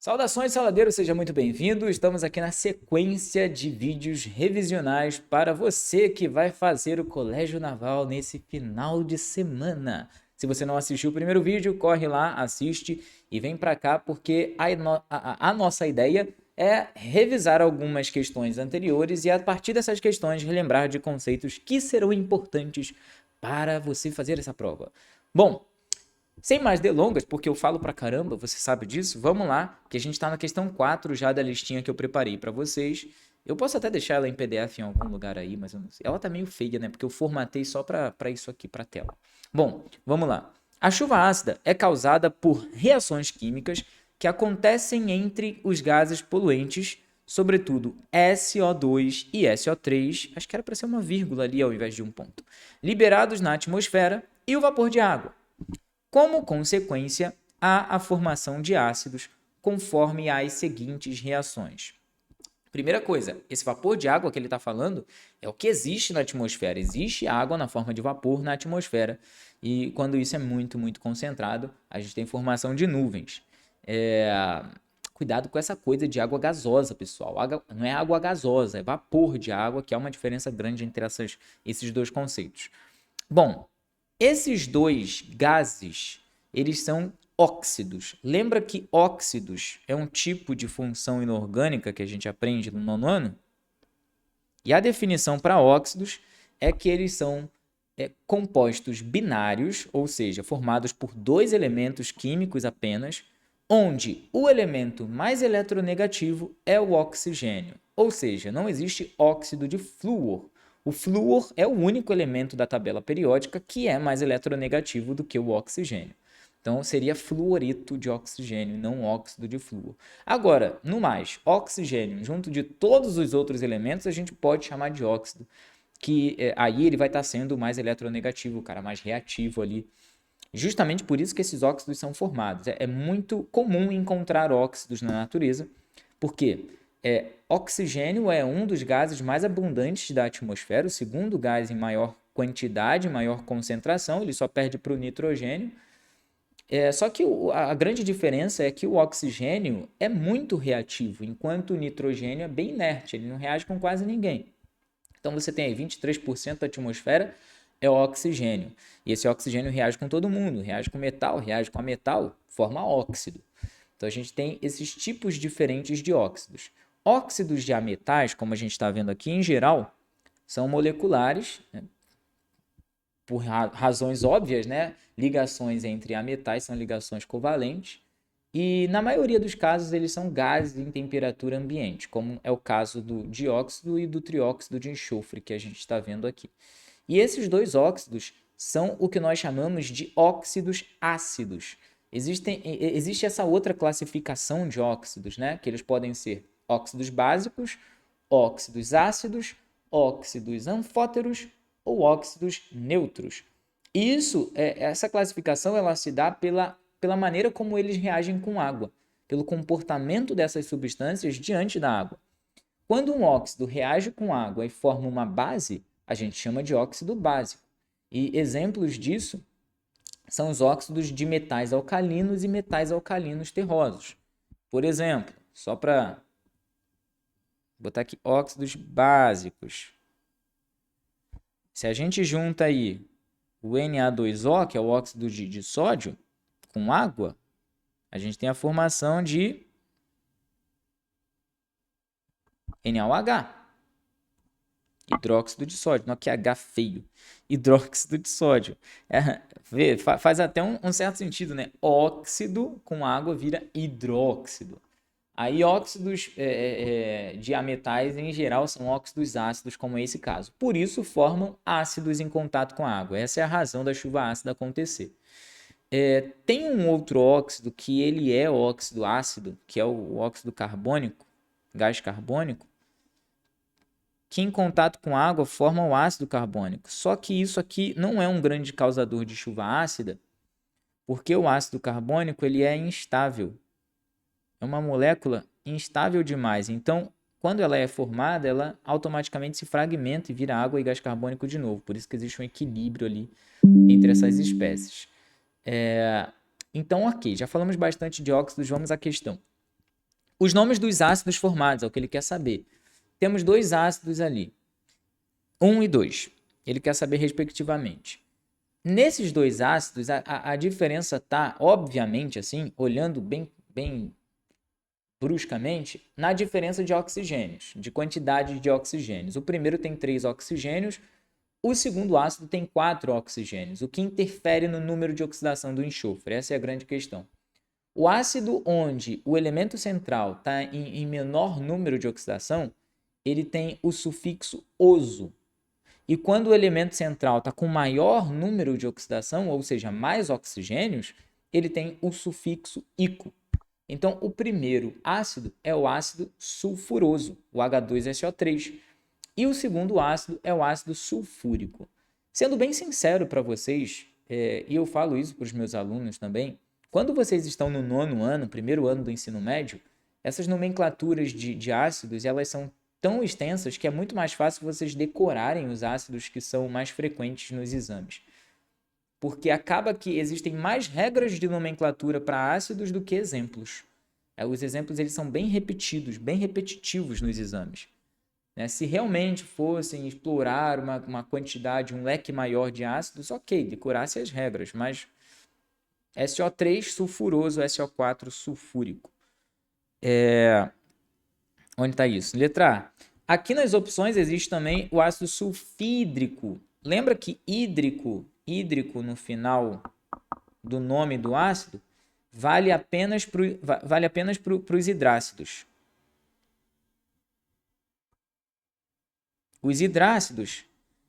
Saudações, saladeiro, seja muito bem-vindo. Estamos aqui na sequência de vídeos revisionais para você que vai fazer o Colégio Naval nesse final de semana. Se você não assistiu o primeiro vídeo, corre lá, assiste e vem para cá porque a nossa ideia é revisar algumas questões anteriores e a partir dessas questões relembrar de conceitos que serão importantes para você fazer essa prova. Bom, sem mais delongas, porque eu falo pra caramba, você sabe disso, vamos lá, que a gente tá na questão 4 já da listinha que eu preparei pra vocês. Eu posso até deixar ela em PDF em algum lugar aí, mas eu não sei. Ela tá meio feia, né? Porque eu formatei só pra isso aqui, pra tela. Bom, vamos lá. A chuva ácida é causada por reações químicas que acontecem entre os gases poluentes, sobretudo SO2 e SO3, acho que era para ser uma vírgula ali ao invés de um ponto, liberados na atmosfera e o vapor de água. Como consequência, há a formação de ácidos conforme as seguintes reações. Primeira coisa, esse vapor de água que ele está falando é o que existe na atmosfera. Existe água na forma de vapor na atmosfera. E quando isso é muito, muito concentrado, a gente tem formação de nuvens. Cuidado com essa coisa de água gasosa, pessoal. Não é água gasosa, é vapor de água, que há uma diferença grande entre esses dois conceitos. Bom, esses dois gases, eles são óxidos. Lembra que óxidos é um tipo de função inorgânica que a gente aprende no nono ano? E a definição para óxidos é que eles são compostos binários, ou seja, formados por dois elementos químicos apenas, onde o elemento mais eletronegativo é o oxigênio. Ou seja, não existe óxido de flúor. O flúor é o único elemento da tabela periódica que é mais eletronegativo do que o oxigênio. Então, seria fluorito de oxigênio, não óxido de flúor. Agora, no mais, oxigênio, junto de todos os outros elementos, a gente pode chamar de óxido, que aí ele vai estar sendo mais eletronegativo, o cara mais reativo ali. Justamente por isso que esses óxidos são formados. É muito comum encontrar óxidos na natureza, porque oxigênio é um dos gases mais abundantes da atmosfera, o segundo gás em maior quantidade, maior concentração, ele só perde para o nitrogênio. Só que a grande diferença é que o oxigênio é muito reativo, enquanto o nitrogênio é bem inerte, ele não reage com quase ninguém. Então você tem aí 23% da atmosfera é o oxigênio. E esse oxigênio reage com todo mundo, reage com metal, reage com a metal, forma óxido. Então a gente tem esses tipos diferentes de óxidos. Óxidos de ametais, como a gente está vendo aqui, em geral, são moleculares, né? Por razões óbvias, né? Ligações entre ametais são ligações covalentes. E na maioria dos casos eles são gases em temperatura ambiente, como é o caso do dióxido e do trióxido de enxofre que a gente está vendo aqui. E esses dois óxidos são o que nós chamamos de óxidos ácidos. Existe essa outra classificação de óxidos, né? Que eles podem ser óxidos básicos, óxidos ácidos, óxidos anfóteros ou óxidos neutros. Essa classificação ela se dá pela maneira como eles reagem com água, pelo comportamento dessas substâncias diante da água. Quando um óxido reage com água e forma uma base, a gente chama de óxido básico. E exemplos disso são os óxidos de metais alcalinos e metais alcalinos terrosos. Por exemplo, só para botar aqui óxidos básicos. Se a gente junta aí o Na2O, que é o óxido de sódio, com água, a gente tem a formação de NaOH, hidróxido de sódio, não que H feio, hidróxido de sódio. Faz até um certo sentido, né? Óxido com água vira hidróxido. Aí óxidos de ametais em geral são óxidos ácidos, como é esse caso. Por isso formam ácidos em contato com a água. Essa é a razão da chuva ácida acontecer. Tem um outro óxido que ele é óxido ácido, que é o óxido carbônico, gás carbônico, que em contato com água forma o ácido carbônico. Só que isso aqui não é um grande causador de chuva ácida, porque o ácido carbônico ele é instável. É uma molécula instável demais. Então, quando ela é formada, ela automaticamente se fragmenta e vira água e gás carbônico de novo. Por isso que existe um equilíbrio ali entre essas espécies. Então, ok, já falamos bastante de óxidos, vamos à questão. Os nomes dos ácidos formados, é o que ele quer saber. Temos dois ácidos ali, 1 e 2. Ele quer saber respectivamente. Nesses dois ácidos, a diferença está, obviamente, assim, olhando bem bruscamente, na diferença de oxigênios, de quantidade de oxigênios. O primeiro tem 3 oxigênios, o segundo ácido tem 4 oxigênios, o que interfere no número de oxidação do enxofre. Essa é a grande questão. O ácido onde o elemento central está em menor número de oxidação, ele tem o sufixo oso. E quando o elemento central está com maior número de oxidação, ou seja, mais oxigênios, ele tem o sufixo ico. Então, o primeiro ácido é o ácido sulfuroso, o H2SO3. E o segundo ácido é o ácido sulfúrico. Sendo bem sincero para vocês, e eu falo isso para os meus alunos também, quando vocês estão no 9º ano, primeiro ano do ensino médio, essas nomenclaturas de ácidos, elas são tão extensas que é muito mais fácil vocês decorarem os ácidos que são mais frequentes nos exames. Porque acaba que existem mais regras de nomenclatura para ácidos do que exemplos. Os exemplos eles são bem repetidos, bem repetitivos nos exames. Se realmente fossem explorar uma quantidade, um leque maior de ácidos, ok, decorasse as regras, mas SO3 sulfuroso, SO4 sulfúrico. Onde está isso? Letra A. Aqui nas opções existe também o ácido sulfídrico. Lembra que hídrico no final do nome do ácido, vale apenas para os hidrácidos. Os hidrácidos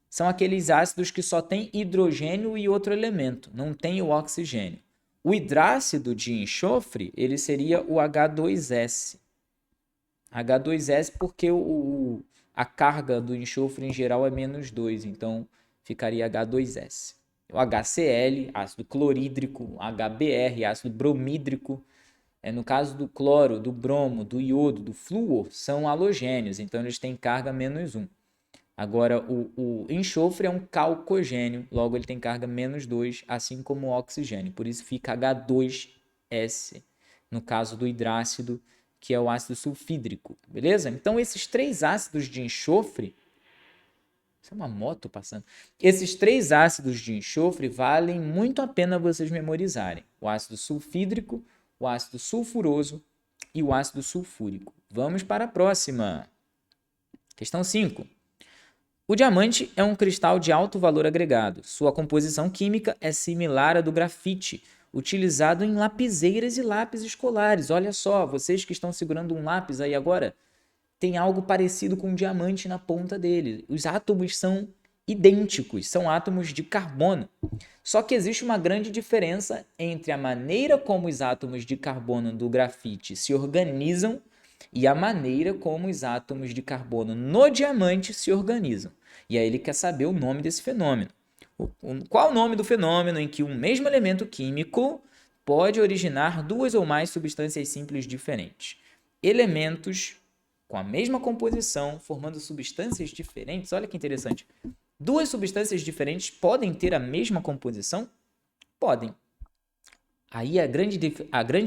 são aqueles ácidos que só tem hidrogênio e outro elemento, não tem o oxigênio. O hidrácido de enxofre, ele seria o H2S. H2S porque a carga do enxofre em geral é -2, então ficaria H2S. O HCl, ácido clorídrico, HBr, ácido bromídrico. No caso do cloro, do bromo, do iodo, do flúor, são halogênios, então eles têm carga -1. Agora, o enxofre é um calcogênio, logo ele tem carga -2, assim como o oxigênio. Por isso fica H2S, no caso do hidrácido, que é o ácido sulfídrico, beleza? Então, esses 3 ácidos de enxofre... Isso é uma moto passando. Esses 3 ácidos de enxofre valem muito a pena vocês memorizarem. O ácido sulfídrico, o ácido sulfuroso e o ácido sulfúrico. Vamos para a próxima. Questão 5. O diamante é um cristal de alto valor agregado. Sua composição química é similar à do grafite, utilizado em lapiseiras e lápis escolares. Olha só, vocês que estão segurando um lápis aí agora, tem algo parecido com um diamante na ponta dele. Os átomos são idênticos, são átomos de carbono. Só que existe uma grande diferença entre a maneira como os átomos de carbono do grafite se organizam e a maneira como os átomos de carbono no diamante se organizam. E aí ele quer saber o nome desse fenômeno. Qual o nome do fenômeno em que um mesmo elemento químico pode originar 2 ou mais substâncias simples diferentes? Elementos com a mesma composição, formando substâncias diferentes. Olha que interessante. 2 substâncias diferentes podem ter a mesma composição? Podem. Aí a grande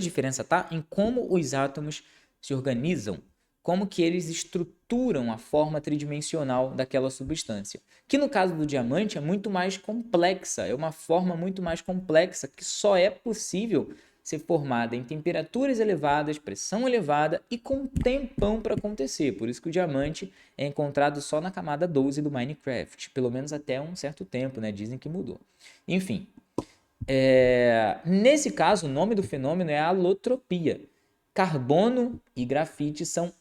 diferença está em como os átomos se organizam, como que eles estruturam a forma tridimensional daquela substância. Que no caso do diamante é muito mais complexa, é uma forma muito mais complexa que só é possível ser formada em temperaturas elevadas, pressão elevada e com tempão para acontecer. Por isso que o diamante é encontrado só na camada 12 do Minecraft, pelo menos até um certo tempo, né? Dizem que mudou. Enfim, nesse caso, o nome do fenômeno é alotropia. Carbono e grafite são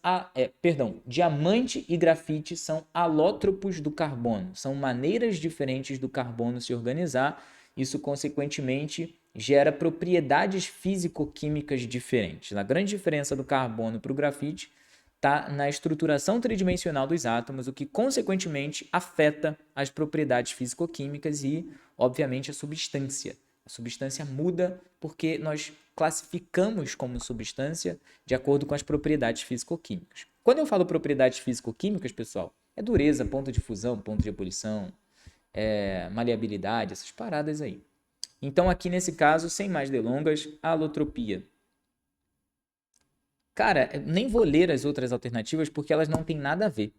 diamante e grafite são alótropos do carbono, são maneiras diferentes do carbono se organizar. Isso consequentemente gera propriedades físico-químicas diferentes. A grande diferença do carbono para o grafite está na estruturação tridimensional dos átomos, o que consequentemente afeta as propriedades físico-químicas e, obviamente, a substância. A substância muda porque nós classificamos como substância de acordo com as propriedades físico-químicas. Quando eu falo propriedades físico-químicas, pessoal, é dureza, ponto de fusão, ponto de ebulição, maleabilidade, essas paradas aí. Então, aqui nesse caso, sem mais delongas, alotropia. Cara, eu nem vou ler as outras alternativas porque elas não têm nada a ver,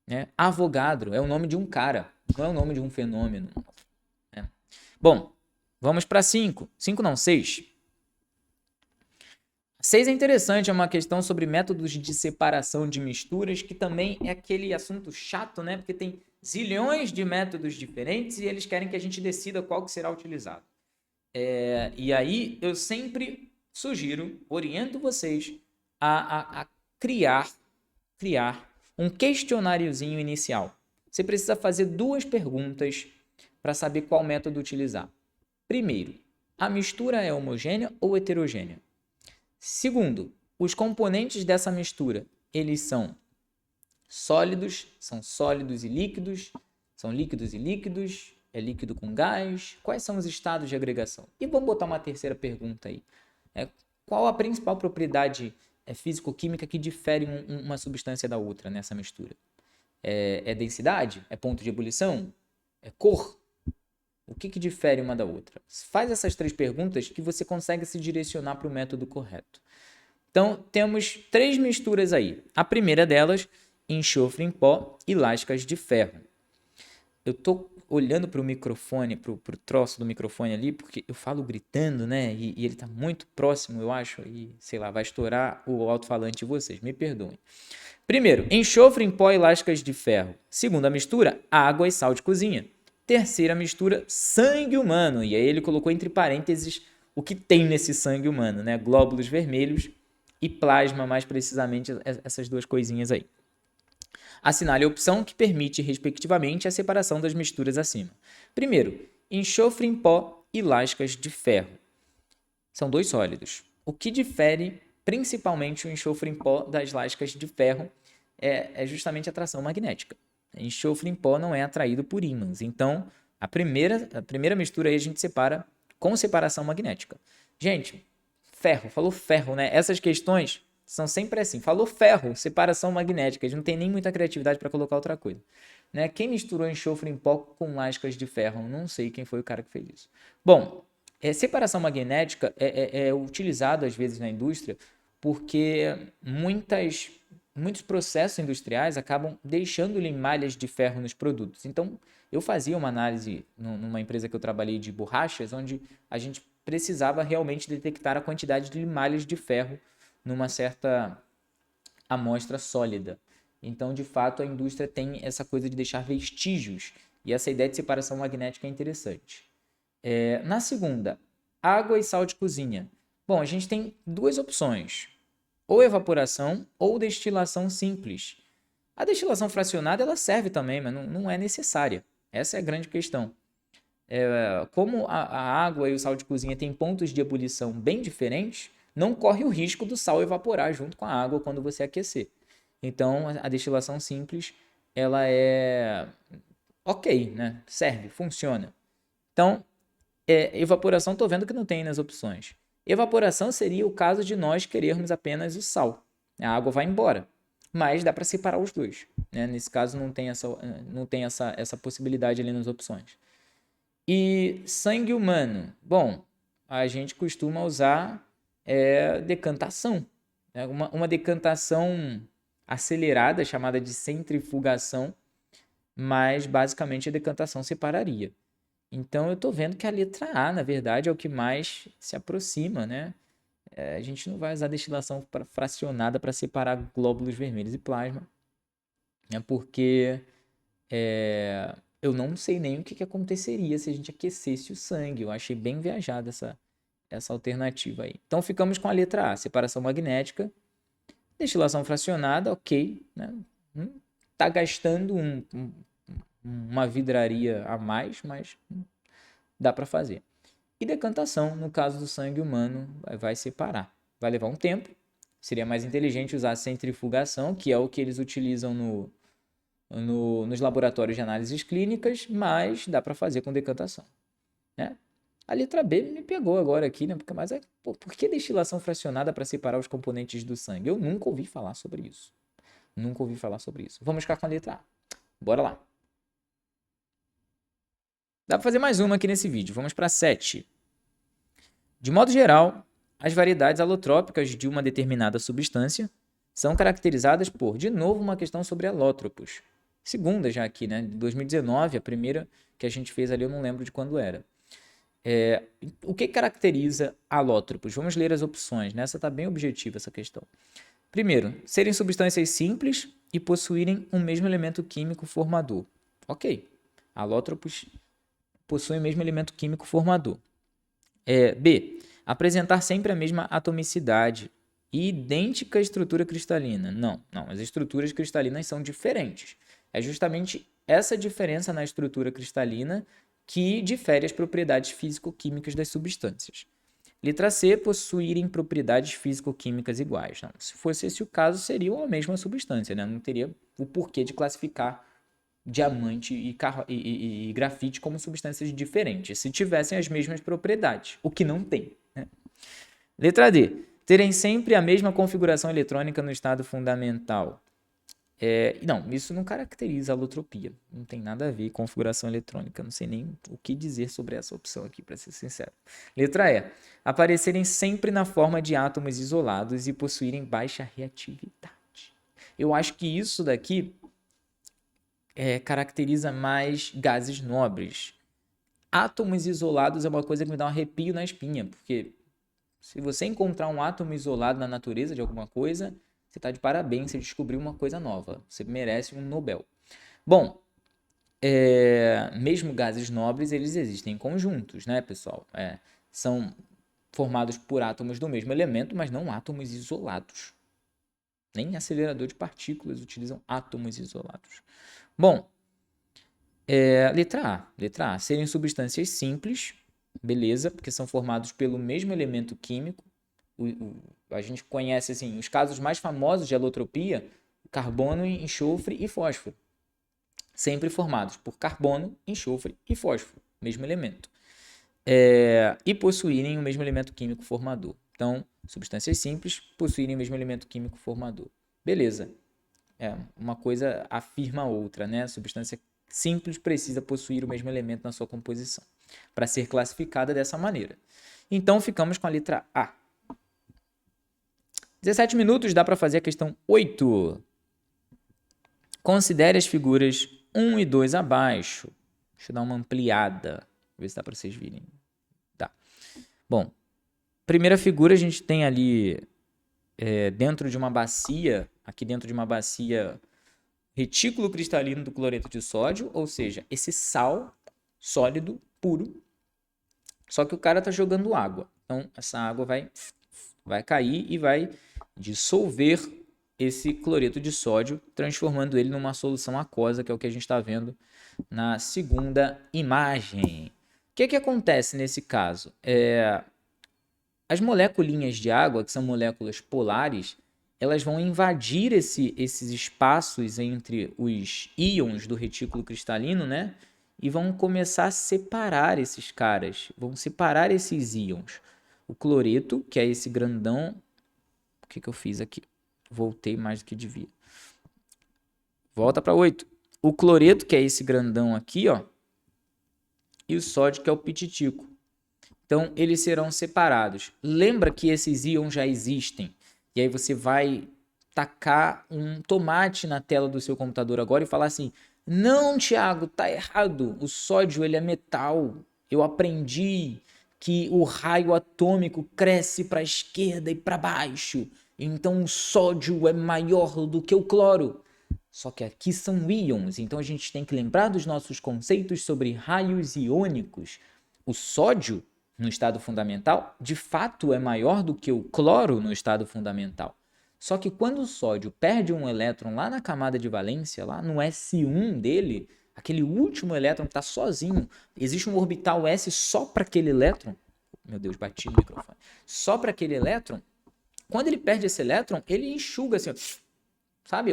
né? Avogadro é o nome de um cara, não é o nome de um fenômeno, né? Bom, vamos para 5. 5 não, 6. 6 é interessante, é uma questão sobre métodos de separação de misturas, que também é aquele assunto chato, né? Porque tem zilhões de métodos diferentes e eles querem que a gente decida qual que será utilizado. E aí eu sempre sugiro, oriento vocês a criar um questionáriozinho inicial. Você precisa fazer 2 perguntas para saber qual método utilizar. Primeiro, a mistura é homogênea ou heterogênea? Segundo, os componentes dessa mistura, eles são sólidos e líquidos, são líquidos e líquidos, é líquido com gás? Quais são os estados de agregação? E vamos botar uma terceira pergunta aí. Qual a principal propriedade físico-química que difere uma substância da outra nessa mistura? É densidade? É ponto de ebulição? É cor? O que difere uma da outra? Faz essas 3 perguntas que você consegue se direcionar para o método correto. Então, temos 3 misturas aí. A primeira delas, enxofre em pó e lascas de ferro. Eu tô olhando para o microfone, para o troço do microfone ali, porque eu falo gritando, né? E ele tá muito próximo, eu acho, e sei lá, vai estourar o alto-falante de vocês, me perdoem. Primeiro, enxofre em pó e lascas de ferro. Segunda mistura, água e sal de cozinha. Terceira mistura, sangue humano. E aí ele colocou entre parênteses o que tem nesse sangue humano, né? Glóbulos vermelhos e plasma, mais precisamente essas 2 coisinhas aí. Assinale a opção que permite, respectivamente, a separação das misturas acima. Primeiro, enxofre em pó e lascas de ferro. São 2 sólidos. O que difere principalmente o enxofre em pó das lascas de ferro é justamente a atração magnética. Enxofre em pó não é atraído por ímãs. Então, a primeira mistura aí a gente separa com separação magnética. Gente, ferro, falou ferro, né? Essas questões são sempre assim. Falou ferro, separação magnética. A gente não tem nem muita criatividade para colocar outra coisa. Né? Quem misturou enxofre em pó com lascas de ferro? Não sei quem foi o cara que fez isso. Bom, separação magnética é utilizado às vezes na indústria porque muitos processos industriais acabam deixando malhas de ferro nos produtos. Então, eu fazia uma análise numa empresa que eu trabalhei de borrachas, onde a gente precisava realmente detectar a quantidade de malhas de ferro numa certa amostra sólida. Então, de fato, a indústria tem essa coisa de deixar vestígios, e essa ideia de separação magnética é interessante. Na segunda, água e sal de cozinha. Bom, a gente tem 2 opções, ou evaporação ou destilação simples. A destilação fracionada ela serve também, mas não é necessária. Essa é a grande questão. Como a água e o sal de cozinha têm pontos de ebulição bem diferentes, não corre o risco do sal evaporar junto com a água quando você aquecer. Então, a destilação simples, ela é ok, né? Serve, funciona. Então, evaporação, estou vendo que não tem nas opções. Evaporação seria o caso de nós querermos apenas o sal. A água vai embora, mas dá para separar os 2. Né? Nesse caso, não tem essa possibilidade ali nas opções. E sangue humano? Bom, a gente costuma usar decantação. Né? Uma decantação acelerada, chamada de centrifugação, mas basicamente a decantação separaria. Então eu estou vendo que a letra A, na verdade, é o que mais se aproxima, né? A gente não vai usar destilação fracionada para separar glóbulos vermelhos e plasma, né? Porque eu não sei nem o que aconteceria se a gente aquecesse o sangue. Eu achei bem viajada essa alternativa aí. Então ficamos com a letra A, separação magnética, destilação fracionada, ok, né? Tá gastando uma vidraria a mais, mas dá para fazer. E decantação, no caso do sangue humano, vai separar. Vai levar um tempo. Seria mais inteligente usar a centrifugação, que é o que eles utilizam nos laboratórios de análises clínicas, mas dá para fazer com decantação. Né? A letra B me pegou agora aqui, né? Mas por que destilação fracionada para separar os componentes do sangue? Eu nunca ouvi falar sobre isso. Nunca ouvi falar sobre isso. Vamos ficar com a letra A. Bora lá. Dá para fazer mais uma aqui nesse vídeo. Vamos para 7. De modo geral, as variedades alotrópicas de uma determinada substância são caracterizadas por, de novo, uma questão sobre alótropos. Segunda já aqui, né? De 2019, a primeira que a gente fez ali, eu não lembro de quando era. O que caracteriza alótropos? Vamos ler as opções, né? Essa está bem objetiva, essa questão. Primeiro, serem substâncias simples e possuírem um mesmo elemento químico formador. Ok. Alótropos possuem o mesmo elemento químico formador. B. Apresentar sempre a mesma atomicidade e idêntica estrutura cristalina. Não. As estruturas cristalinas são diferentes. É justamente essa diferença na estrutura cristalina que difere as propriedades físico-químicas das substâncias. Letra C, possuírem propriedades físico-químicas iguais. Não, se fosse esse o caso, seriam a mesma substância, né? Não teria o porquê de classificar diamante e grafite como substâncias diferentes, se tivessem as mesmas propriedades, o que não tem, né? Letra D, terem sempre a mesma configuração eletrônica no estado fundamental. Não, isso não caracteriza a alotropia. Não tem nada a ver com configuração eletrônica. Não sei nem o que dizer sobre essa opção aqui, para ser sincero. Letra E. Aparecerem sempre na forma de átomos isolados e possuírem baixa reatividade. Eu acho que isso daqui caracteriza mais gases nobres. Átomos isolados é uma coisa que me dá um arrepio na espinha, porque se você encontrar um átomo isolado na natureza de alguma coisa, você está de parabéns, você descobriu uma coisa nova. Você merece um Nobel. Bom, mesmo gases nobres, eles existem em conjuntos, né, pessoal? São formados por átomos do mesmo elemento, mas não átomos isolados. Nem acelerador de partículas utilizam átomos isolados. Bom, letra A. Serem substâncias simples, beleza, porque são formados pelo mesmo elemento químico. A gente conhece assim, os casos mais famosos de alotropia, carbono, enxofre e fósforo. Sempre formados por carbono, enxofre e fósforo, mesmo elemento. E possuírem o mesmo elemento químico formador. Então, substâncias simples possuírem o mesmo elemento químico formador. Beleza. Uma coisa afirma a outra, né? A substância simples precisa possuir o mesmo elemento na sua composição para ser classificada dessa maneira. Então, ficamos com a letra A. 17 minutos, dá para fazer a questão 8. Considere as figuras 1 e 2 abaixo. Deixa eu dar uma ampliada, ver se dá para vocês virem. Tá. Bom, primeira figura a gente tem ali dentro de uma bacia, retículo cristalino do cloreto de sódio, ou seja, esse sal sólido, puro, só que o cara tá jogando água. Então, essa água vai cair e vai dissolver esse cloreto de sódio, transformando ele numa solução aquosa, que é o que a gente está vendo na segunda imagem. O que acontece nesse caso? As moléculinhas de água, que são moléculas polares, elas vão invadir esses espaços entre os íons do retículo cristalino, né? E vão começar a separar esses caras, vão separar esses íons. O cloreto, que é esse grandão. O que eu fiz aqui? Voltei mais do que devia. Volta para 8. O cloreto, que é esse grandão aqui, ó. E o sódio, que é o pititico. Então, eles serão separados. Lembra que esses íons já existem. E aí você vai tacar um tomate na tela do seu computador agora e falar assim: não, Thiago, tá errado. O sódio, ele é metal. Eu aprendi que o raio atômico cresce para a esquerda e para baixo. Então, o sódio é maior do que o cloro. Só que aqui são íons. Então, a gente tem que lembrar dos nossos conceitos sobre raios iônicos. O sódio, no estado fundamental, de fato é maior do que o cloro no estado fundamental. Só que quando o sódio perde um elétron lá na camada de valência, lá no S1 dele, aquele último elétron que está sozinho, existe um orbital S só para aquele elétron. Meu Deus, bati no microfone. Só para aquele elétron. Quando ele perde esse elétron, ele enxuga assim, ó, sabe?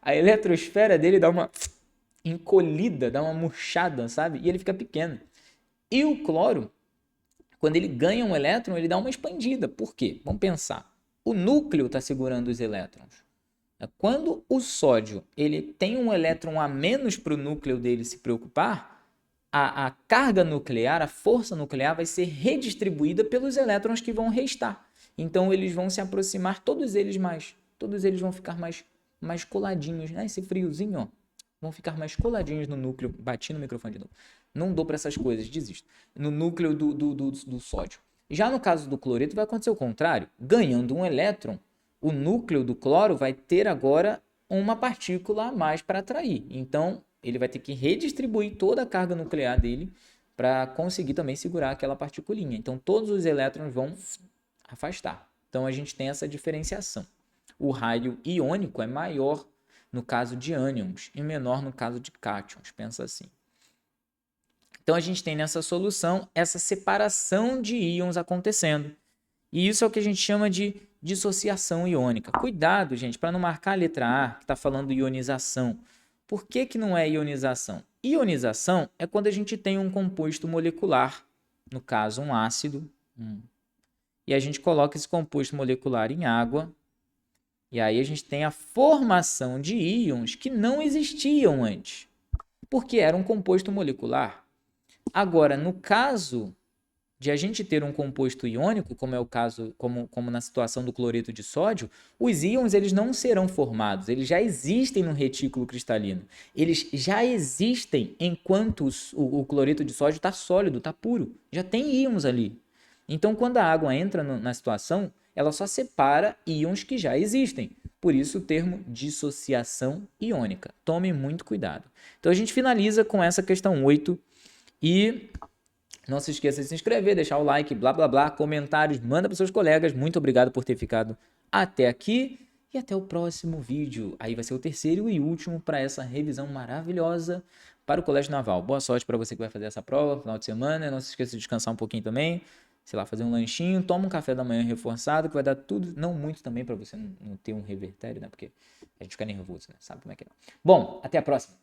A eletrosfera dele dá uma encolhida, dá uma murchada, sabe? E ele fica pequeno. E o cloro, quando ele ganha um elétron, ele dá uma expandida. Por quê? Vamos pensar. O núcleo está segurando os elétrons. Quando o sódio ele tem um elétron a menos para o núcleo dele se preocupar, a carga nuclear, a força nuclear vai ser redistribuída pelos elétrons que vão restar. Então eles vão se aproximar, todos eles vão ficar mais coladinhos, né? Esse friozinho, ó, vão ficar mais coladinhos no núcleo. Bati no microfone de novo. Não dou para essas coisas, desisto. No núcleo do sódio. Já no caso do cloreto vai acontecer o contrário. Ganhando um elétron, o núcleo do cloro vai ter agora uma partícula a mais para atrair. Então ele vai ter que redistribuir toda a carga nuclear dele para conseguir também segurar aquela particulinha. Então todos os elétrons vão afastar. Então a gente tem essa diferenciação. O raio iônico é maior no caso de ânions e menor no caso de cátions. Pensa assim. Então a gente tem nessa solução essa separação de íons acontecendo. E isso é o que a gente chama de dissociação iônica. Cuidado, gente, para não marcar a letra A, que está falando ionização. Por que não é ionização? Ionização é quando a gente tem um composto molecular, no caso um ácido, e a gente coloca esse composto molecular em água, e aí a gente tem a formação de íons que não existiam antes, porque era um composto molecular. Agora, no caso de a gente ter um composto iônico, como é o caso, como na situação do cloreto de sódio, os íons eles não serão formados, eles já existem no retículo cristalino. Eles já existem enquanto o cloreto de sódio está sólido, está puro, já tem íons ali. Então, quando a água entra na situação, ela só separa íons que já existem. Por isso o termo dissociação iônica. Tome muito cuidado. Então, a gente finaliza com essa questão 8 e não se esqueça de se inscrever, deixar o like, blá, blá, blá, comentários, manda para seus colegas. Muito obrigado por ter ficado até aqui e até o próximo vídeo. Aí vai ser o terceiro e último para essa revisão maravilhosa para o Colégio Naval. Boa sorte para você que vai fazer essa prova no final de semana. Não se esqueça de descansar um pouquinho também. Sei lá, fazer um lanchinho, toma um café da manhã reforçado, que vai dar tudo, não muito também para você não ter um revertério, né? Porque a gente fica nervoso, né? Sabe como é que é. Bom, até a próxima.